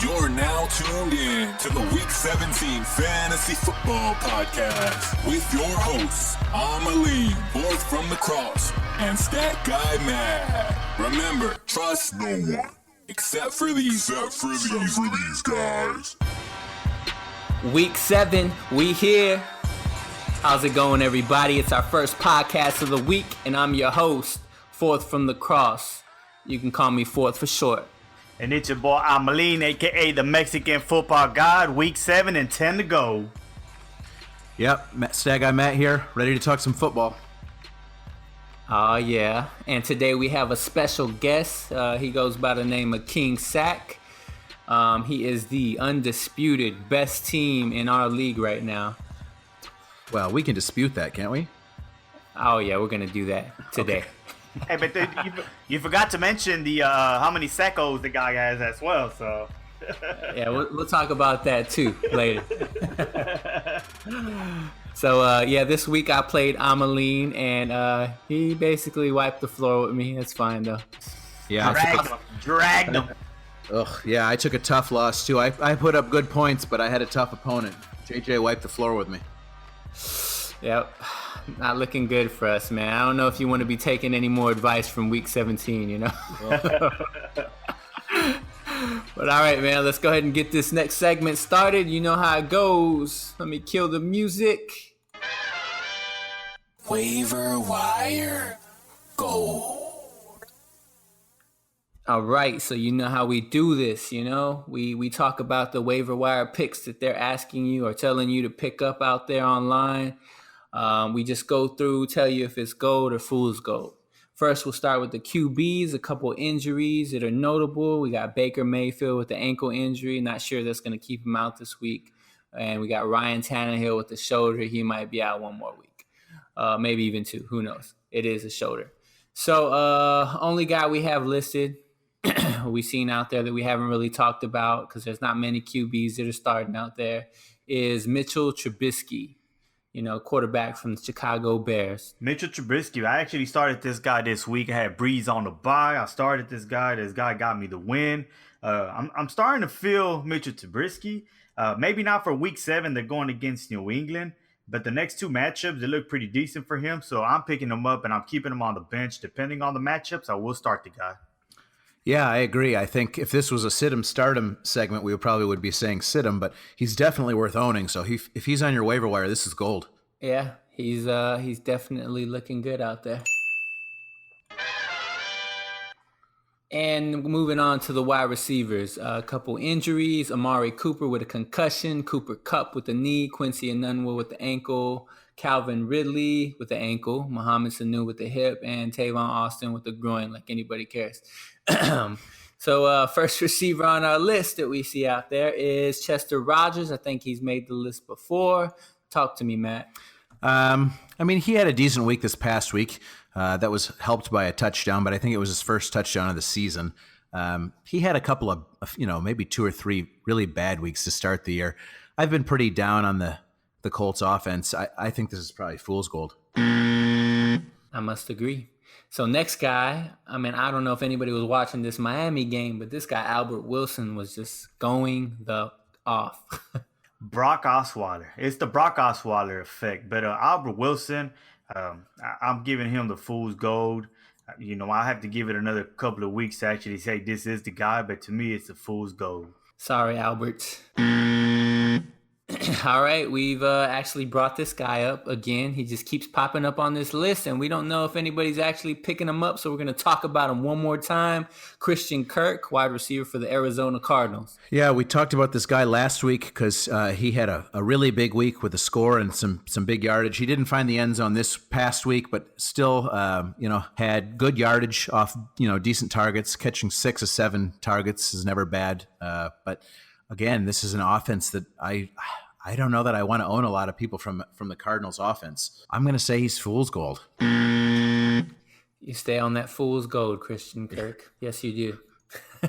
You're now tuned in to the Week 17 Fantasy Football Podcast with your hosts, Amalean, fourth from the cross, and Stat Guy Matt. Remember, trust no one except for these guys. Week 7, we here. How's it going, everybody? It's our first podcast of the week, and I'm your host, fourth from the cross. You can call me fourth for short. And it's your boy Amalean, a.k.a. the Mexican football god. Week 7 and 10 to go. Yep, Stag Guy Matt here, ready to talk some football. Oh, yeah. And today we have a special guest. He goes by the name of KINGSACK. He is the undisputed best team in our league right now. Well, we can dispute that, can't we? Oh, yeah, we're going to do that today. Okay. Hey, but you forgot to mention the how many sackos the guy has as well, so. Yeah, we'll talk about that too later. So, this week I played Amalean, and he basically wiped the floor with me. That's fine, though. Yeah. Dragged him. Ugh, yeah, I took a tough loss, too. I put up good points, but I had a tough opponent. JJ wiped the floor with me. Yep. Not looking good for us, man. I don't know if you want to be taking any more advice from Week 17, you know? But all right, man, let's go ahead and get this next segment started. You know how it goes. Let me kill the music. Waiver Wire Gold. All right, so you know how we do this, you know? We talk about the waiver wire picks that they're asking you or telling you to pick up out there online. We just go through, tell you if it's gold or fool's gold. First, we'll start with the QBs, a couple injuries that are notable. We got Baker Mayfield with the ankle injury. Not sure that's going to keep him out this week. And we got Ryan Tannehill with the shoulder. He might be out one more week, maybe even two. Who knows? It is a shoulder. So only guy we have listed, we've seen out there that we haven't really talked about because there's not many QBs that are starting out there, is Mitchell Trubisky. You know, quarterback from the Chicago Bears. Mitchell Trubisky. I actually started this guy this week. I had Breeze on the bye. I started this guy. This guy got me the win. I'm starting to feel Mitchell Trubisky. Maybe not for Week 7. They're going against New England. But the next two matchups, they look pretty decent for him. So I'm picking him up and I'm keeping him on the bench. Depending on the matchups, I will start the guy. Yeah, I agree. I think if this was a sit-'em, start-'em segment, we would be saying sit-'em, but he's definitely worth owning. So if he's on your waiver wire, this is gold. Yeah, he's definitely looking good out there. And moving on to the wide receivers, a couple injuries. Amari Cooper with a concussion, Cooper Kupp with the knee, Quincy Enunwa with the ankle, Calvin Ridley with the ankle, Mohamed Sanu with the hip, and Tavon Austin with the groin, like anybody cares. So first receiver on our list that we see out there is Chester Rogers. I think he's made the list before. Talk to me, Matt. He had a decent week this past week. That was helped by a touchdown, but I think it was his first touchdown of the season. He had a couple of, maybe 2 or 3 really bad weeks to start the year. I've been pretty down on the Colts offense. I think this is probably fool's gold. I must agree. So next guy, I don't know if anybody was watching this Miami game, but this guy, Albert Wilson, was just going off. Brock Osweiler. It's the Brock Osweiler effect. But Albert Wilson, I'm giving him the fool's gold. I have to give it another couple of weeks to actually say this is the guy. But to me, it's the fool's gold. Sorry, Albert. All right, we've actually brought this guy up again. He just keeps popping up on this list, and we don't know if anybody's actually picking him up, so we're going to talk about him one more time. Christian Kirk, wide receiver for the Arizona Cardinals. Yeah, we talked about this guy last week because he had a really big week with a score and some big yardage. He didn't find the end zone this past week, but still, had good yardage off, decent targets. Catching 6 or 7 targets is never bad. But again, this is an offense that I don't know that I want to own a lot of people from the Cardinals offense. I'm going to say he's fool's gold. You stay on that fool's gold, Christian Kirk. Yes, you do.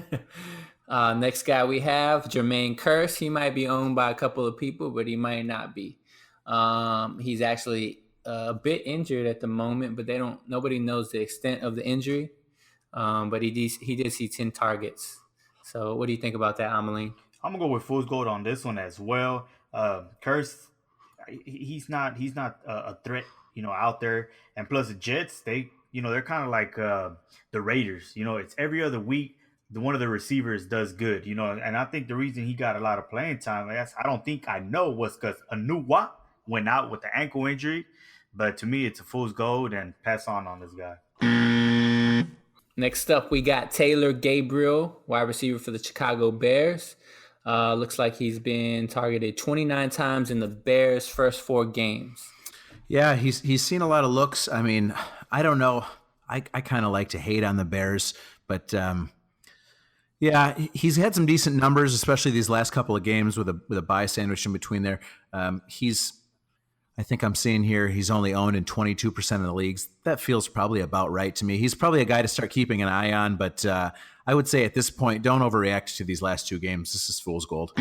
Next guy we have, Jermaine Kearse. He might be owned by a couple of people, but he might not be. He's actually a bit injured at the moment, but nobody knows the extent of the injury. But he did see 10 targets. So what do you think about that, Amalean? I'm gonna go with Fool's Gold on this one as well. Curse, he's not a threat, out there. And plus the Jets, they're kind of like the Raiders. It's every other week the one of the receivers does good. And I think the reason he got a lot of playing time, I know was because Anua went out with the ankle injury. But to me, it's a Fool's Gold and pass on this guy. Next up, we got Taylor Gabriel, wide receiver for the Chicago Bears. Looks like he's been targeted 29 times in the Bears' first 4 games. Yeah, he's seen a lot of looks. I mean, I don't know. I kind of like to hate on the Bears, but yeah, he's had some decent numbers, especially these last couple of games with a bye sandwich in between there. I think I'm seeing here he's only owned in 22% of the leagues. That feels probably about right to me. He's probably a guy to start keeping an eye on, but I would say at this point, don't overreact to these last 2 games. This is Fool's Gold.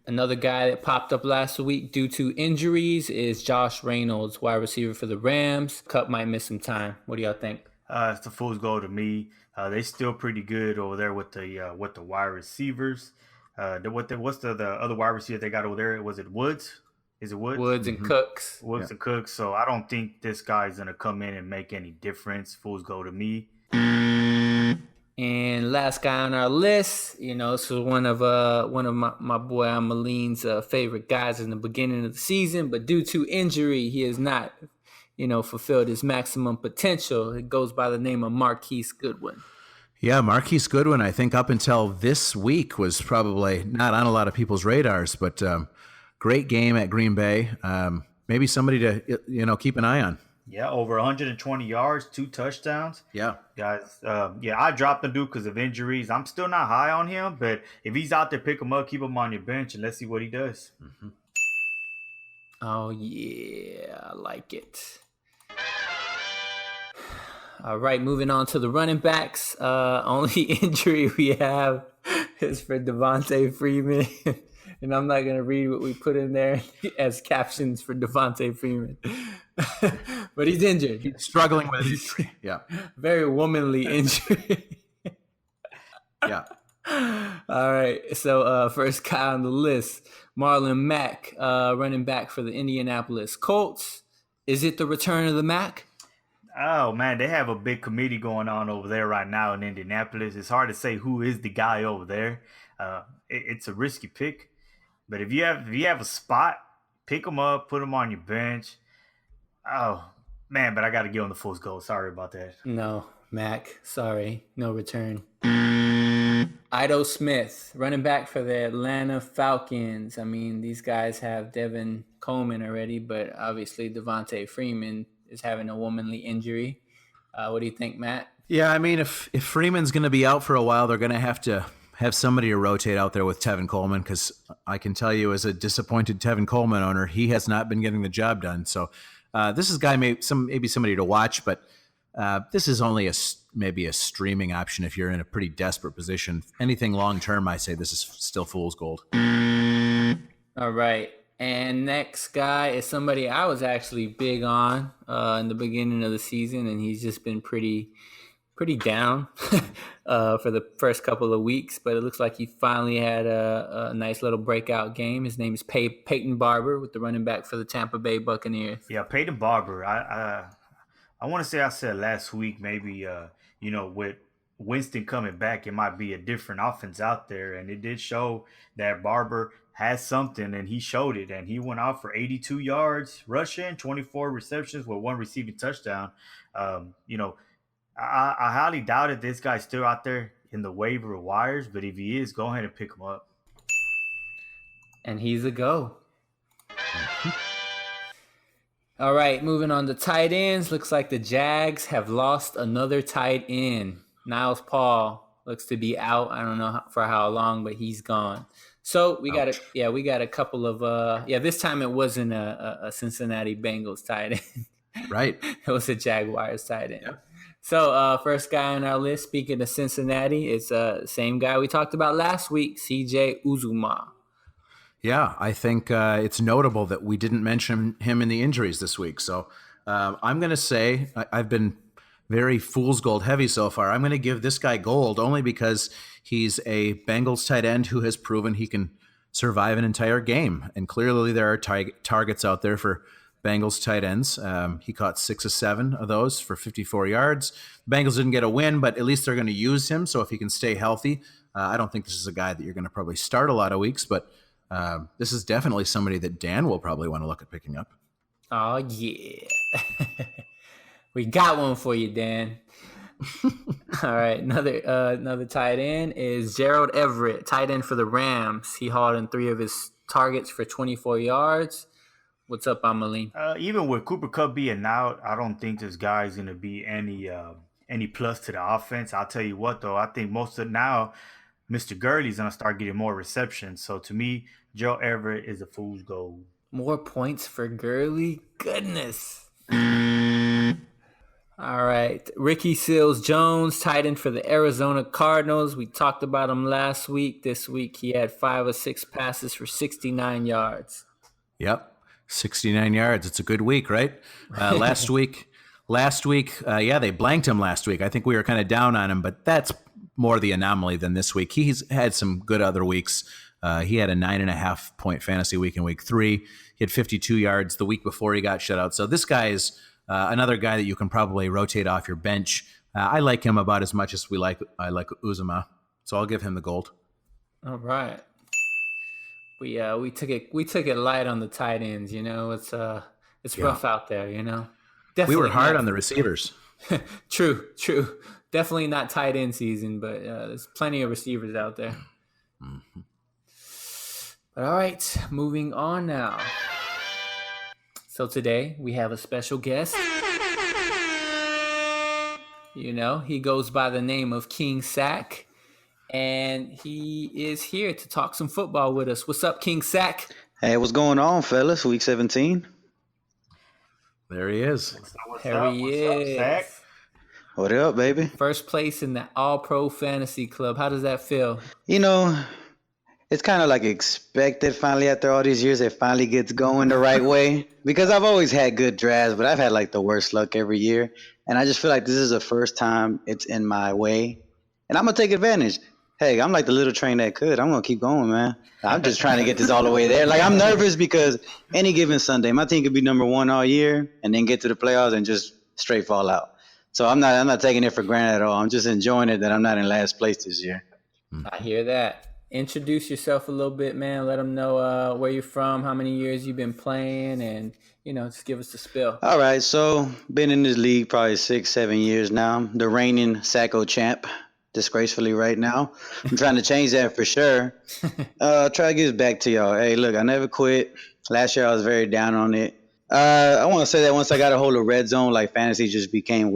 Another guy that popped up last week due to injuries is Josh Reynolds, wide receiver for the Rams. Cup might miss some time. What do y'all think? It's a Fool's Gold to me. They're still pretty good over there with the wide receivers. What's the other wide receiver they got over there? Was it Woods? Is it Woods? Woods and Cooks. Woods and Cooks. So I don't think this guy's going to come in and make any difference. Fool's Gold to me. And last guy on our list, this was one of my boy Amalean's favorite guys in the beginning of the season, but due to injury, he has not, fulfilled his maximum potential. It goes by the name of Marquise Goodwin. Yeah, Marquise Goodwin, I think up until this week was probably not on a lot of people's radars, but great game at Green Bay. Maybe somebody to keep an eye on. Yeah, over 120 yards, 2 touchdowns. Yeah. Guys, I dropped the dude because of injuries. I'm still not high on him, but if he's out there, pick him up, keep him on your bench, and let's see what he does. Mm-hmm. Oh, yeah, I like it. All right, moving on to the running backs. Only injury we have is for Devontae Freeman. And I'm not going to read what we put in there as captions for Devontae Freeman. But he's injured. He's struggling with injury. Yeah. Very womanly injury. Yeah. All right. So first guy on the list, Marlon Mack, running back for the Indianapolis Colts. Is it the return of the Mack? Oh, man, they have a big committee going on over there right now in Indianapolis. It's hard to say who is the guy over there. It's a risky pick. But if you have a spot, pick him up, put him on your bench. Oh, man, but I got to get on the Fool's Gold. Sorry about that. No, Mac. Sorry. No return. Ito Smith, running back for the Atlanta Falcons. I mean, these guys have Devin Coleman already, but obviously Devontae Freeman is having a womanly injury. What do you think, Matt? Yeah, I mean, if Freeman's going to be out for a while, they're going to have somebody to rotate out there with Tevin Coleman, because I can tell you as a disappointed Tevin Coleman owner, he has not been getting the job done. So this is maybe somebody to watch, but this is only maybe a streaming option if you're in a pretty desperate position. Anything long-term, I say this is still Fool's Gold. All right. And next guy is somebody I was actually big on in the beginning of the season, and he's just been pretty down for the first couple of weeks, but it looks like he finally had a nice little breakout game. His name is Peyton Barber, with the running back for the Tampa Bay Buccaneers. Yeah, Peyton Barber. I want to say I said last week, maybe, with Winston coming back, it might be a different offense out there. And it did show that Barber has something, and he showed it. And he went out for 82 yards rushing, 24 receptions with 1 receiving touchdown. I highly doubt it. This guy's still out there in the waiver wires, but if he is, go ahead and pick him up. And he's a go. All right, moving on to tight ends. Looks like the Jags have lost another tight end. Niles Paul looks to be out. I don't know for how long, but he's gone. So we got a couple of this time it wasn't a Cincinnati Bengals tight end. Right. It was a Jaguars tight end. Yep. So first guy on our list, speaking of Cincinnati, is the same guy we talked about last week, CJ Uzomah. Yeah, I think it's notable that we didn't mention him in the injuries this week. So I'm going to say I've been very fool's gold heavy so far. I'm going to give this guy gold only because he's a Bengals tight end who has proven he can survive an entire game. And clearly there are targets out there for Bengals tight ends. He caught 6 of 7 of those for 54 yards. The Bengals didn't get a win, but at least they're going to use him. So if he can stay healthy, I don't think this is a guy that you're going to probably start a lot of weeks, but this is definitely somebody that Dan will probably want to look at picking up. Oh, yeah. We got one for you, Dan. All right, another tight end is Gerald Everett, tight end for the Rams. He hauled in 3 of his targets for 24 yards. What's up, Amalean? Even with Cooper Kupp being out, I don't think this guy's going to be any plus to the offense. I'll tell you what, though. I think most of now, Mr. Gurley's going to start getting more receptions. So to me, Joe Everett is a fool's gold. More points for Gurley? Goodness. All right. Ricky Seals-Jones, tight end for the Arizona Cardinals. We talked about him last week. This week, he had 5 of 6 passes for 69 yards. Yep. 69 yards. It's a good week, right? Last week, they blanked him last week. I think we were kind of down on him, but that's more the anomaly than this week. He's had some good other weeks. He had a 9.5 point fantasy week in week 3. He had 52 yards the week before he got shut out. So this guy is another guy that you can probably rotate off your bench. I like him about as much as I like Uzomah. So I'll give him the gold. All right. We took it light on the tight ends, It's rough out there, Definitely we were hard on the receivers. True. Definitely not tight end season, but there's plenty of receivers out there. Mm-hmm. But all right, moving on now. So today we have a special guest. He goes by the name of KINGSACK. And he is here to talk some football with us. What's up, KINGSACK? Hey, what's going on, fellas? Week 17. There he is. What's There up? he What's is. up, Zach? What up, baby? First place in the All-Pro Fantasy Club. How does that feel? It's kind of like expected finally after all these years. It finally gets going the right way. Because I've always had good drafts, but I've had like the worst luck every year. And I just feel like this is the first time it's in my way. And I'm going to take advantage. Hey, I'm like the little train that could. I'm going to keep going, man. I'm just trying to get this all the way there. Like, I'm nervous because any given Sunday, my team could be number 1 all year and then get to the playoffs and just straight fall out. So I'm not taking it for granted at all. I'm just enjoying it that I'm not in last place this year. I hear that. Introduce yourself a little bit, man. Let them know where you're from, how many years you've been playing, and, just give us the spill. All right, so been in this league probably 6-7 years now. I'm the reigning Sacco champ. Disgracefully right now. I'm trying to change that for sure. Try to get back to y'all. Hey, look, I never quit. Last year I was very down on it. I want to say that once I got a hold of Red Zone, like fantasy just became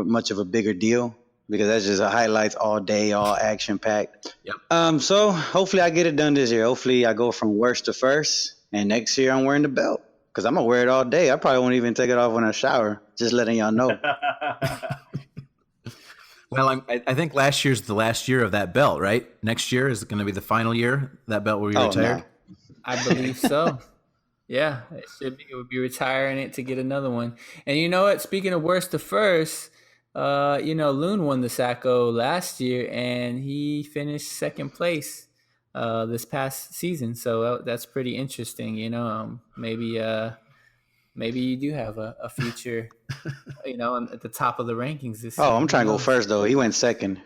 much of a bigger deal because that's just highlights all day, all action packed. Yep. So hopefully I get it done this year. Hopefully I go from worst to first, and next year I'm wearing the belt because I'm gonna wear it all day. I probably won't even take it off when I shower. Just letting y'all know. Well, I think last year's the last year of that belt, right? Next year is going to be the final year that belt will be retired. No. I believe so. Yeah, it would be retiring it to get another one. And you know what? Speaking of worst to first, Loon won the Sacco last year, and he finished second place this past season. So that's pretty interesting. Maybe you do have a future, at the top of the rankings this year. Oh, I'm trying to go first, though. He went second.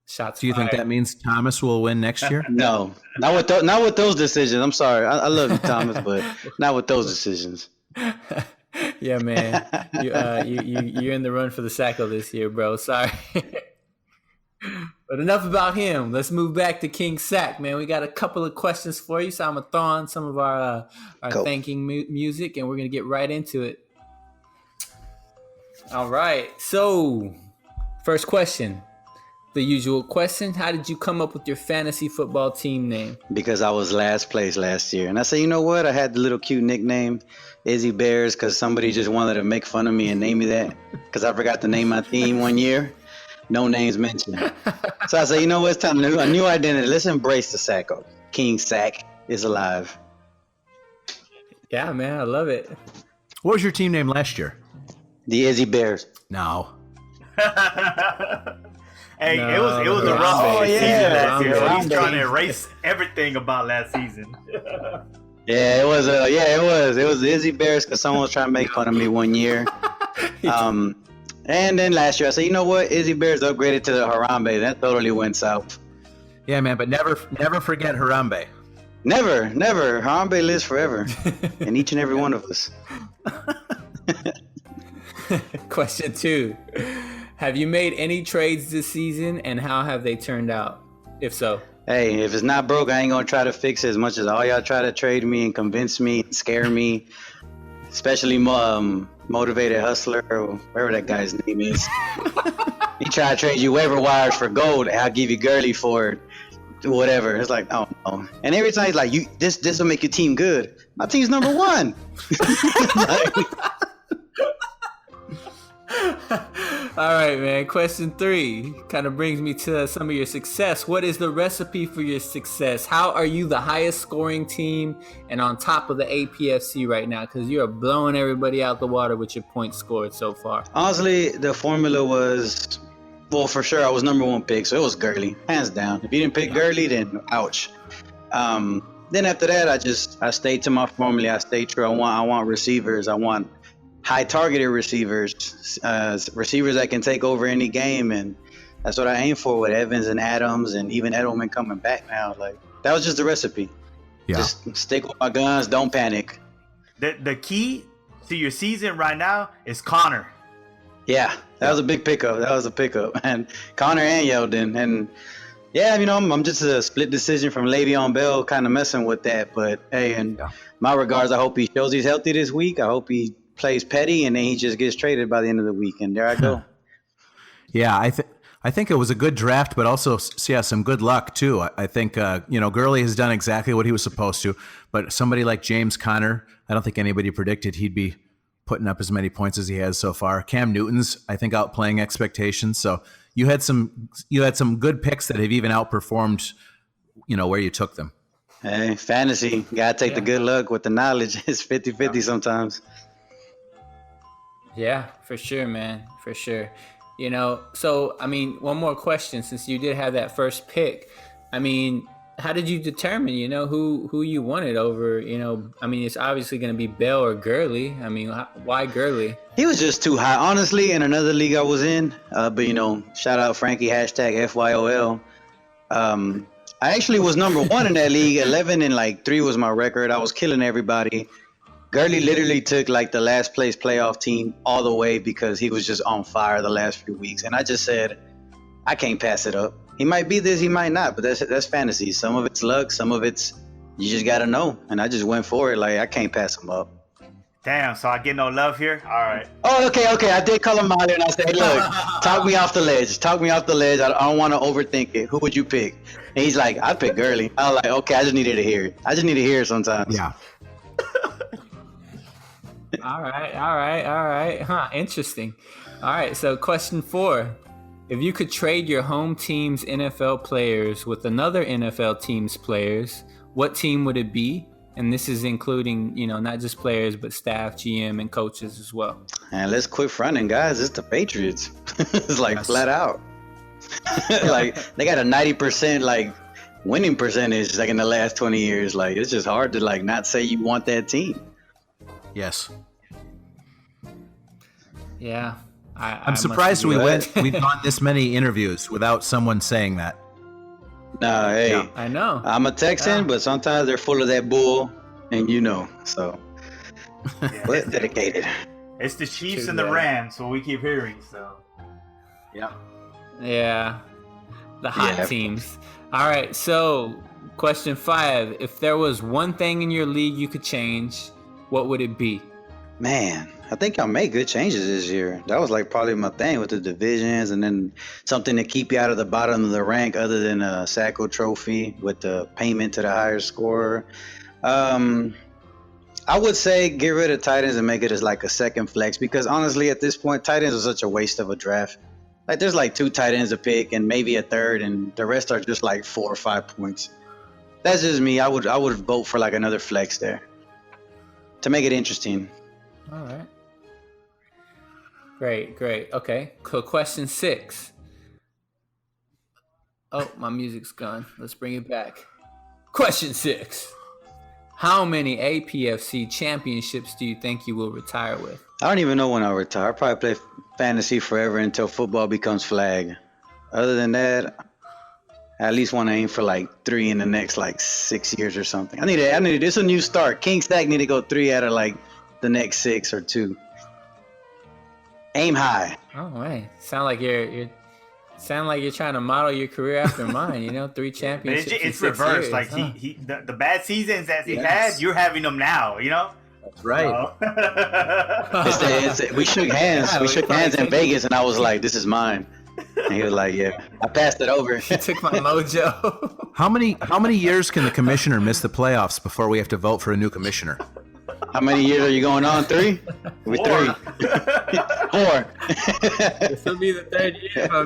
Shots Do you fired. think that means Thomas will win next year? No, not with those decisions. I'm sorry. I love you, Thomas, but not with those decisions. Yeah, man. You're in the run for the Sacco this year, bro. Sorry. But enough about him. Let's move back to KINGSACK, man. We got a couple of questions for you, so I'm going to throw on some of our Cool. thanking music, and we're going to get right into it. All right. So, first question. The usual question. How did you come up with your fantasy football team name? Because I was last place last year. And I said, you know what? I had the little cute nickname, Izzy Bears, because somebody just wanted to make fun of me and name me that. Because I forgot to name my team one year. No names mentioned. So I said, you know what? It's time to a new identity. Let's embrace the Sacco. KINGSACK is alive. Yeah, man. I love it. What was your team name last year? The Izzy Bears. No. Hey, No, it was a Harambe. rough Oh, season yeah, last year. So he's Harambe. trying to erase everything about last season. Yeah, it was. It was the Izzy Bears because someone was trying to make fun of me one year. And then last year I said, you know what? Izzy Bears upgraded to the Harambe. That totally went south. Yeah, man, but never forget Harambe. Never. Harambe lives forever in each and every one of us. Question 2. Have you made any trades this season, and how have they turned out? If so. Hey, if it's not broke, I ain't gonna try to fix it as much as all y'all try to trade me and convince me and scare me. Especially Motivated Hustler, or whatever that guy's name is. He try to trade you waiver wires for gold. I'll give you Gurley for whatever. It's like, oh no. And every time he's like, this will make your team good. My team's number 1. All right, man. Question 3 kind of brings me to some of your success. What is the recipe for your success? How are you the highest scoring team and on top of the APFC right now? Because you are blowing everybody out the water with your points scored so far. Honestly, the formula was, well, for sure, I was number 1 pick, so it was Gurley, hands down. If you didn't pick Gurley, then ouch. Then after that, I stayed to my formula. I stayed true. I want receivers. I want high targeted receivers, receivers that can take over any game, and that's what I aim for with Evans and Adams, and even Edelman coming back now. Like, that was just the recipe. Yeah. Just stick with my guns, don't panic. The key to your season right now is Connor. Yeah, that was a big pickup. That was a pickup, and Connor and Yeldon, and yeah, you know, I'm just a split decision from Le'Veon Bell, kind of messing with that. But hey, and my regards, I hope he shows he's healthy this week. I hope he plays petty, and then he just gets traded by the end of the week, and there I go. Yeah, I think it was a good draft, but also some good luck too. I think Gurley has done exactly what he was supposed to, but somebody like James Conner, I don't think anybody predicted he'd be putting up as many points as he has so far. Cam Newton's, I think, outplaying expectations. So you had some good picks that have even outperformed, where you took them. Hey, fantasy, gotta take the good luck with the knowledge. It's 50-50 sometimes. Yeah, for sure, man. For sure. So, I mean, one more question, since you did have that first pick. I mean, how did you determine, who you wanted over, I mean, it's obviously going to be Bell or Gurley. I mean, why Gurley? He was just too high. Honestly, in another league I was in, but, shout out Frankie, #FYOL. I actually was number 1 in that league. 11-3 was my record. I was killing everybody. Gurley literally took the last place playoff team all the way because he was just on fire the last few weeks. And I just said, I can't pass it up. He might be this, he might not, but that's fantasy. Some of it's luck, some of it's you just got to know. And I just went for it. I can't pass him up. Damn, so I get no love here? All right. Oh, okay. I did call him out and I said, hey, look, talk me off the ledge. I don't want to overthink it. Who would you pick? And he's like, I pick Gurley. I was like, okay, I just needed to hear it. Sometimes. Yeah. All right. Huh, interesting. All right, so question 4. If you could trade your home team's NFL players with another NFL team's players, what team would it be? And this is including, not just players, but staff, GM, and coaches as well. And let's quit fronting, guys. It's the Patriots. It's flat out. They got a 90% winning percentage in the last 20 years. It's just hard to not say you want that team. Yes. Yeah. I'm surprised we've gone this many interviews without someone saying that. No, hey. Yeah, I know. I'm a Texan, but sometimes they're full of that bull, and so. But dedicated. It's the Chiefs and the Rams, what we keep hearing, so. Yeah. Yeah. The hot teams. All right, so question 5. If there was one thing in your league you could change, what would it be? Man, I think y'all made good changes this year. That was probably my thing with the divisions, and then something to keep you out of the bottom of the rank other than a Sacco trophy with the payment to the higher scorer. I would say get rid of tight ends and make it as a second flex, because honestly at this point tight ends are such a waste of a draft. There's 2 tight ends to pick and maybe a third, and the rest are just 4 or 5 points. That's just me. I would vote for another flex there to make it interesting. All right. Great. Okay. Question 6. Oh, my music's gone. Let's bring it back. Question 6. How many APFC championships do you think you will retire with? I don't even know when I'll retire. I'll probably play fantasy forever until football becomes flag. Other than that, I at least want to aim for like 3 in the next like 6 years or something. I need this a new start. KINGSACK need to go 3 out of like the next 6 or 2. Aim high. Oh, hey. Sound like you're trying to model your career after mine, 3 championships. It's reversed. Years, like huh? the bad seasons that he had, you're having them now, That's right. We shook hands. We shook hands in Vegas, and I was like, "This is mine." And he was like, "Yeah." I passed it over. You took my mojo. How many years can the commissioner miss the playoffs before we have to vote for a new commissioner? How many years are you going on? 3? With 3. 4. This will be the 3rd year if I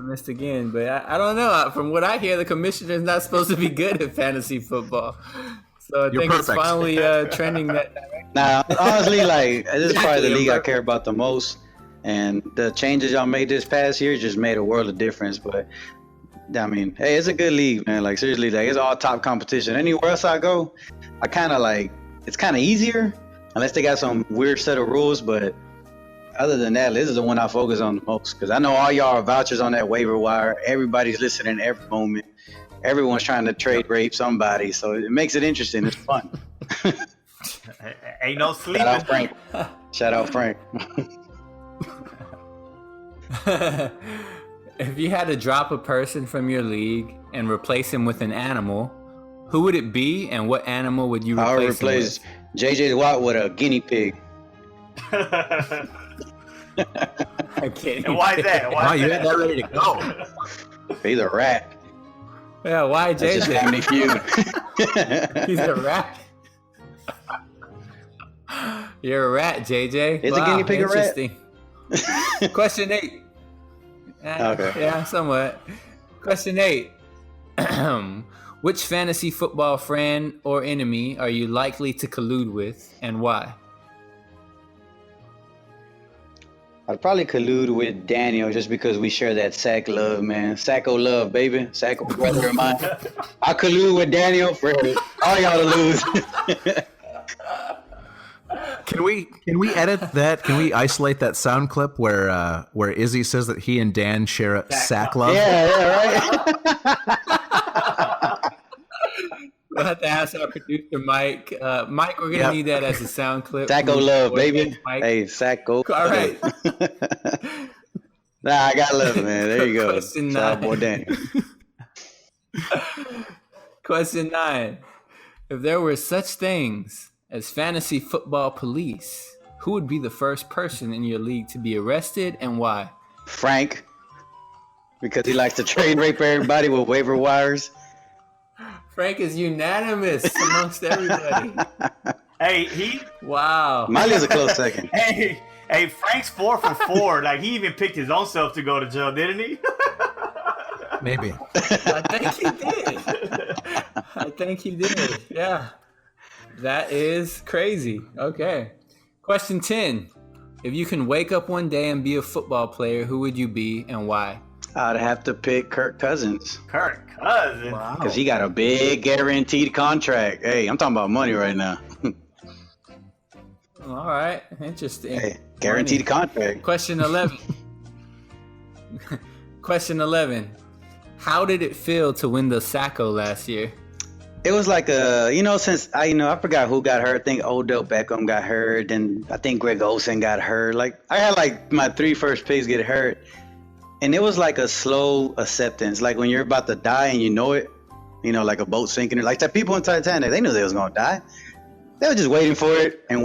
missed again. But I don't know. From what I hear, the commissioner is not supposed to be good at fantasy football. So I think it's finally trending that direction. Nah, honestly, like this is probably the league I care about the most, and the changes y'all made this past year just made a world of difference. But I mean, hey, it's a good league, man. Like seriously, like it's all top competition. Anywhere else I go, I kind of like it's kind of easier unless they got some weird set of rules. But other than that, this is the one I focus on the most because I know all y'all are vouchers on that waiver wire. Everybody's listening every moment. Everyone's trying to trade rape somebody, so it makes it interesting. It's fun. Ain't no sleeping. Shout out Frank. If you had to drop a person from your league and replace him with an animal, who would it be, and what animal would you replace? I would replace JJ Watt with a guinea pig. I can't. And why is that? Wow, you had that ready to go. He's a rat. Yeah, why That's just JJ? Family Feud. He's a rat. You're a rat, JJ. Is a guinea pig a rat? Interesting. Question 8. Okay. Yeah, somewhat. Question 8. Which fantasy football friend or enemy are you likely to collude with, and why? I'd probably collude with Daniel just because we share that sack love, man. Sacco love, baby. Sacco brother of mine. I collude with Daniel for all y'all to lose. Can we edit that? Can we isolate that sound clip where Izzy says that he and Dan share a sack love? Yeah, right. We'll have to ask our producer, Mike. Mike, we're going to need that as a sound clip. Sacco love, baby. Mike. Hey, Sacco. All right. Nah, I got love, man. There you go. Question Shout out 9. boy Daniel. Question 9. If there were such things as fantasy football police, who would be the first person in your league to be arrested, and why? Frank, because he likes to trade rape everybody with waiver wires. Frank is unanimous amongst everybody. Hey, Wow. Miley's a close second. Hey, Frank's 4 for 4. Like he even picked his own self to go to jail, didn't he? Maybe. I think he did. Yeah. That is crazy. Okay. Question 10. If you can wake up one day and be a football player, who would you be and why? I'd have to pick Kirk Cousins. Kirk Cousins. Wow. Because he got a big guaranteed contract. Hey, I'm talking about money right now. All right. Interesting. Hey, guaranteed contract. Question 11. Question 11. How did it feel to win the Sacco last year? It was like since I forgot who got hurt. I think Odell Beckham got hurt, and I think Greg Olsen got hurt. Like I had like my 3 first picks get hurt, and it was like a slow acceptance. Like when you're about to die and you know it, like a boat sinking. Like the people in Titanic, they knew they was gonna die. They were just waiting for it. And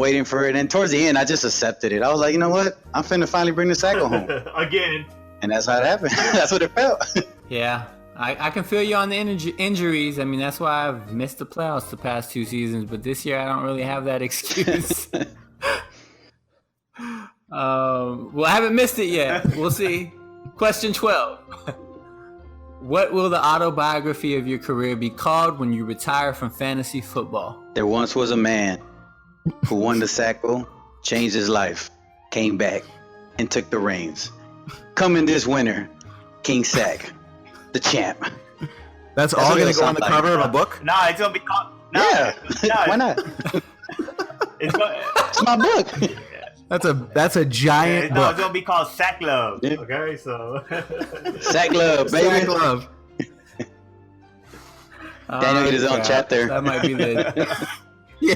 towards the end, I just accepted it. I was like, you know what? I'm finna finally bring the Sacco home. Again. And that's how it happened. That's what it felt. Yeah. I can feel you on the injuries. I mean, that's why I've missed the playoffs the past 2 seasons. But this year, I don't really have that excuse. Well, I haven't missed it yet. We'll see. Question 12. What will the autobiography of your career be called when you retire from fantasy football? There once was a man who won the Sacco, changed his life. came back and took the reins. Coming this winter, KINGSACK, the champ. That's all going to go on the cover of a book? Nah, it's gonna be called. Yeah, why not? It's my book. That's a giant book. It's gonna be called Sack Love. Yeah. Okay, so Sack Love, baby. Sack Love. Daniel get his own chapter. That might be the Yeah.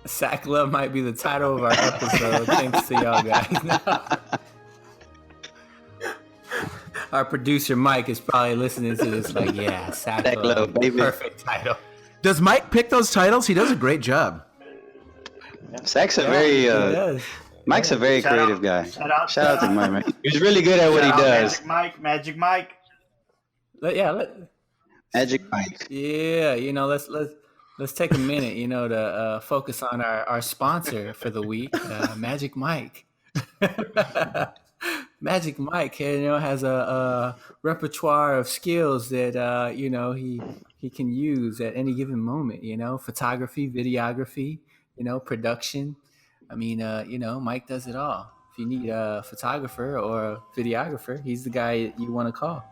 Sack Love might be the title of our episode. Thanks to y'all guys. Our producer Mike is probably listening to this like, yeah, Sack Love, baby. Perfect title. Does Mike pick those titles? He does a great job. Sack's a very He does. Mike's a very Shout creative out- guy. shout out to Mike, man. He's really good at what he Shout out does. Magic Mike. Magic Mike. Yeah, let's take a minute, to focus on our sponsor for the week, Magic Mike. Magic Mike, has a repertoire of skills that he can use at any given moment. Photography, videography, production. I mean, Mike does it all. If you need a photographer or a videographer, he's the guy you want to call.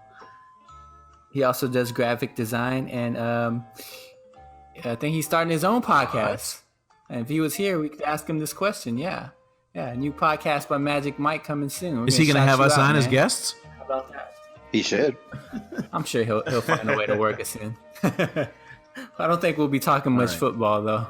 He also does graphic design, and I think he's starting his own podcast. And if he was here, we could ask him this question. Yeah, a new podcast by Magic Mike coming soon. Is he going to have us on as guests? How about that? He should. I'm sure he'll find a way to work us in. I don't think we'll be talking much football, though.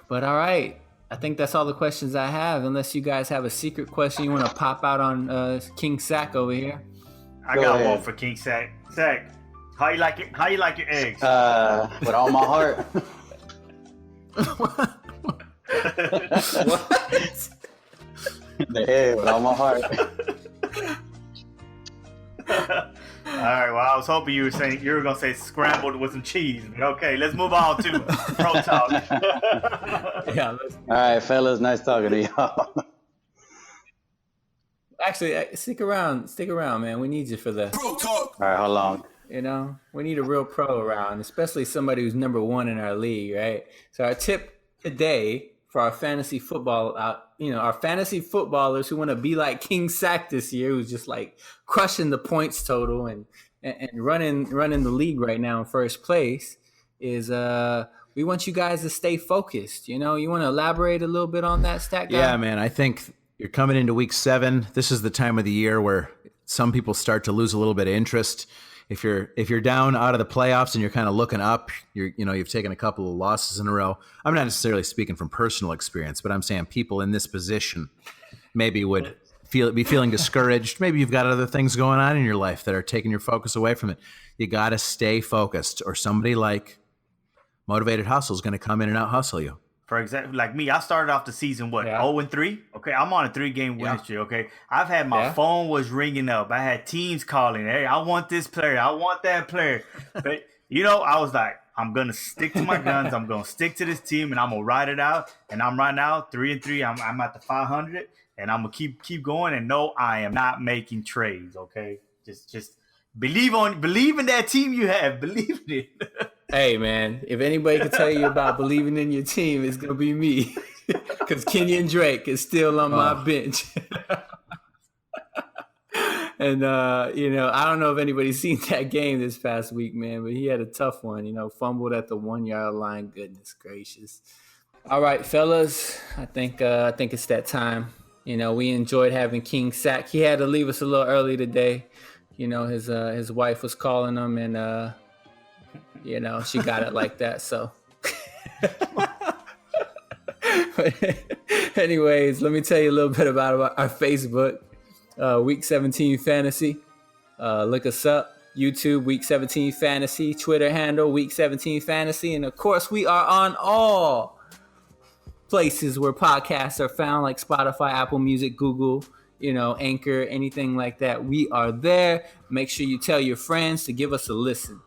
But all right. I think that's all the questions I have, unless you guys have a secret question you want to pop out on KINGSACK over here. I Go got ahead. one for King Sack. Sack, how you like it? How you like your eggs? With all my heart. Yeah, with all my heart. All right. Well, I was hoping you were gonna say scrambled with some cheese. But okay, let's move on to pro talk. Yeah. All right, fellas, nice talking to y'all. Actually, stick around, man. We need you for the. Pro Talk. All right, hold on. We need a real pro around, especially somebody who's number one in our league, right? So our tip today for our fantasy football, our fantasy footballers who want to be like KINGSACK this year, who's just like crushing the points total and running the league right now in first place, is we want you guys to stay focused. You want to elaborate a little bit on that, Stat Guy? Yeah, man. I think you're coming into week 7. This is the time of the year where some people start to lose a little bit of interest. If you're down out of the playoffs and you're kind of looking up, you've taken a couple of losses in a row. I'm not necessarily speaking from personal experience, but I'm saying people in this position maybe would be feeling discouraged. Maybe you've got other things going on in your life that are taking your focus away from it. You got to stay focused, or somebody like Motivated Hustle is going to come in and out hustle you. For example, like me, I started off the season 0-3. Okay, I'm on a 3-game winning streak. Okay, I've had my phone was ringing up. I had teams calling. Hey, I want this player. I want that player. But I was like, I'm gonna stick to my guns. I'm gonna stick to this team, and I'm gonna ride it out. And I'm right now 3-3. I'm at the 500, and I'm gonna keep going. And no, I am not making trades. Okay, just believe in that team you have. Believe in it. Hey, man, if anybody can tell you about believing in your team, it's going to be me. Because Kenyon Drake is still on my bench. And, I don't know if anybody's seen that game this past week, man, but he had a tough one, fumbled at the 1-yard line. Goodness gracious. All right, fellas, I think it's that time. We enjoyed having KINGSACK. He had to leave us a little early today. His wife was calling him, and she got it like that. So, but anyways, let me tell you a little bit about our Facebook, Week 17 Fantasy. Look us up. YouTube, Week 17 Fantasy. Twitter handle, Week 17 Fantasy. And of course, we are on all places where podcasts are found, like Spotify, Apple Music, Google, Anchor, anything like that. We are there. Make sure you tell your friends to give us a listen.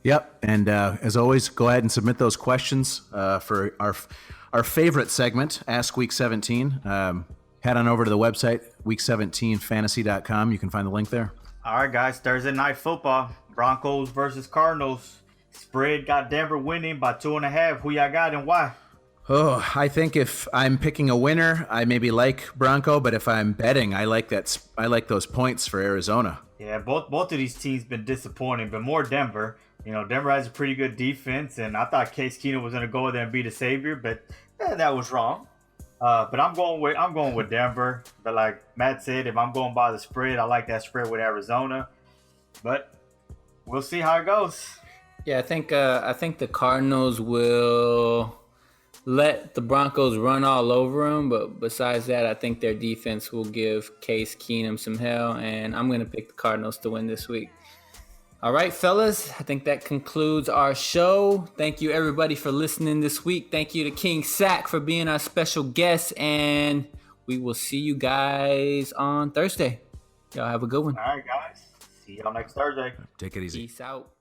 Yep, and as always, go ahead and submit those questions for our favorite segment, Ask Week 17. Head on over to the website, week17fantasy.com. You can find the link there. All right, guys, Thursday night football. Broncos versus Cardinals. Spread got Denver winning by 2.5. Who y'all got and why? Oh, I think if I'm picking a winner, I maybe like Bronco, but if I'm betting, I like those points for Arizona. Yeah, both of these teams been disappointing, but more Denver. Denver has a pretty good defense, and I thought Case Keenum was going to go there and be the savior, but that was wrong. But I'm going with Denver. But like Matt said, if I'm going by the spread, I like that spread with Arizona. But we'll see how it goes. Yeah, I think the Cardinals will let the Broncos run all over them, but besides that, I think their defense will give Case Keenum some hell, and I'm going to pick the Cardinals to win this week. All right, fellas, I think that concludes our show. Thank you, everybody, for listening this week. Thank you to KINGSACK for being our special guest, and we will see you guys on Thursday. Y'all have a good one. All right, guys. See y'all next Thursday. Take it easy. Peace out.